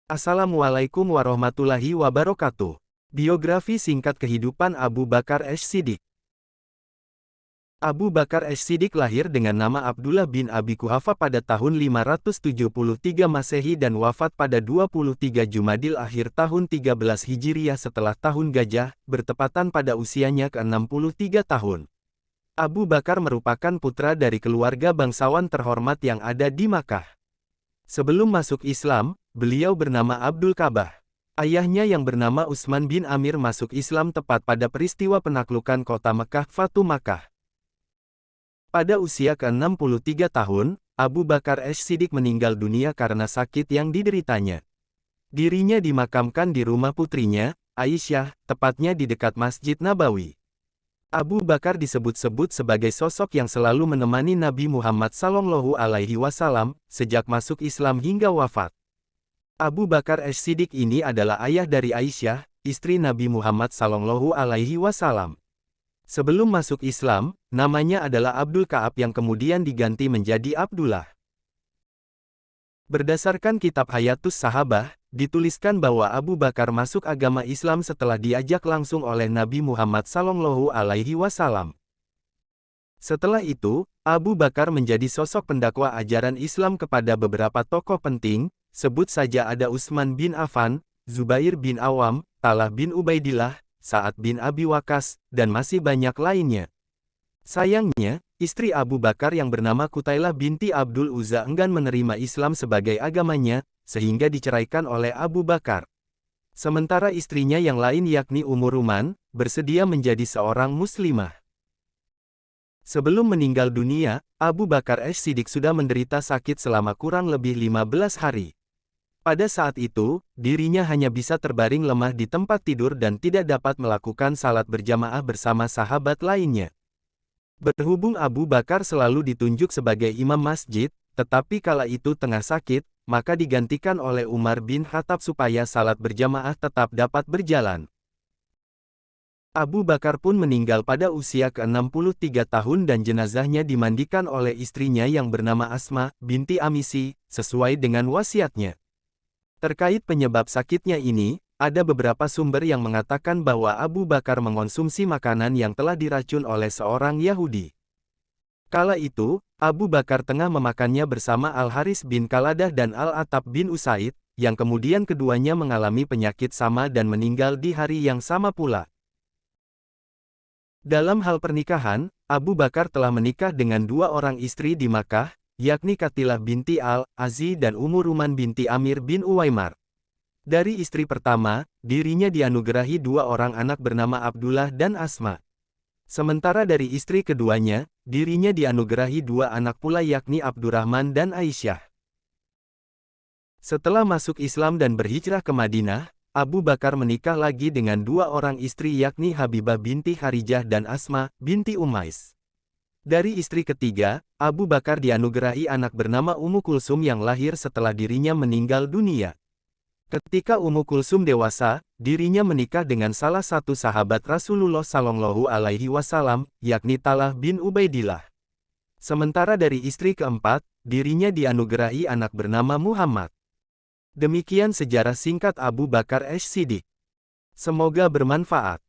Assalamualaikum warahmatullahi wabarakatuh. Biografi singkat kehidupan Abu Bakar Ash-Shiddiq. Abu Bakar Ash-Shiddiq lahir dengan nama Abdullah bin Abi Quhafa pada tahun 573 Masehi dan wafat pada 23 Jumadil akhir tahun 13 Hijriah setelah tahun gajah, bertepatan pada usianya ke-63 tahun. Abu Bakar merupakan putra dari keluarga bangsawan terhormat yang ada di Makkah. Sebelum masuk Islam, beliau bernama Abdul Ka'bah. Ayahnya yang bernama Utsman bin Amir masuk Islam tepat pada peristiwa penaklukan kota Mekah, Fatu Makkah. Pada usia ke-63 tahun, Abu Bakar Ash-Shiddiq meninggal dunia karena sakit yang dideritanya. Dirinya dimakamkan di rumah putrinya, Aisyah, tepatnya di dekat Masjid Nabawi. Abu Bakar disebut-sebut sebagai sosok yang selalu menemani Nabi Muhammad SAW sejak masuk Islam hingga wafat. Abu Bakar Ash-Shiddiq ini adalah ayah dari Aisyah, istri Nabi Muhammad SAW. Sebelum masuk Islam, namanya adalah Abdul Ka'ab yang kemudian diganti menjadi Abdullah. Berdasarkan kitab Hayatus Sahabah, dituliskan bahwa Abu Bakar masuk agama Islam setelah diajak langsung oleh Nabi Muhammad SAW. Setelah itu, Abu Bakar menjadi sosok pendakwa ajaran Islam kepada beberapa tokoh penting, sebut saja ada Utsman bin Affan, Zubair bin Awam, Talha bin Ubaidillah, Sa'ad bin Abi Waqqas, dan masih banyak lainnya. Sayangnya, istri Abu Bakar yang bernama Qutailah binti Abdul Uzza enggan menerima Islam sebagai agamanya, sehingga diceraikan oleh Abu Bakar. Sementara istrinya yang lain yakni Ummu Ruman, bersedia menjadi seorang muslimah. Sebelum meninggal dunia, Abu Bakar Ash-Shiddiq sudah menderita sakit selama kurang lebih 15 hari. Pada saat itu, dirinya hanya bisa terbaring lemah di tempat tidur dan tidak dapat melakukan salat berjamaah bersama sahabat lainnya. Berhubung Abu Bakar selalu ditunjuk sebagai imam masjid, tetapi kala itu tengah sakit, maka digantikan oleh Umar bin Khattab supaya salat berjamaah tetap dapat berjalan. Abu Bakar pun meninggal pada usia ke-63 tahun dan jenazahnya dimandikan oleh istrinya yang bernama Asma binti Amisi, sesuai dengan wasiatnya. Terkait penyebab sakitnya ini, ada beberapa sumber yang mengatakan bahwa Abu Bakar mengonsumsi makanan yang telah diracun oleh seorang Yahudi. Kala itu, Abu Bakar tengah memakannya bersama Al-Haris bin Qaladah dan Al-Attab bin Usaid, yang kemudian keduanya mengalami penyakit sama dan meninggal di hari yang sama pula. Dalam hal pernikahan, Abu Bakar telah menikah dengan dua orang istri di Makkah, yakni Qatilah binti Al-Azzi dan Ummu Ruman binti Amir bin Uwaimar. Dari istri pertama, dirinya dianugerahi dua orang anak bernama Abdullah dan Asma. Sementara dari istri keduanya, dirinya dianugerahi dua anak pula yakni Abdurrahman dan Aisyah. Setelah masuk Islam dan berhijrah ke Madinah, Abu Bakar menikah lagi dengan dua orang istri yakni Habibah binti Kharijah dan Asma binti Umais. Dari istri ketiga, Abu Bakar dianugerahi anak bernama Ummu Kulsum yang lahir setelah dirinya meninggal dunia. Ketika Ummu Kulsum dewasa, dirinya menikah dengan salah satu sahabat Rasulullah SAW, yakni Talha bin Ubaidillah. Sementara dari istri keempat, dirinya dianugerahi anak bernama Muhammad. Demikian sejarah singkat Abu Bakar Ash-Shiddiq. Semoga bermanfaat.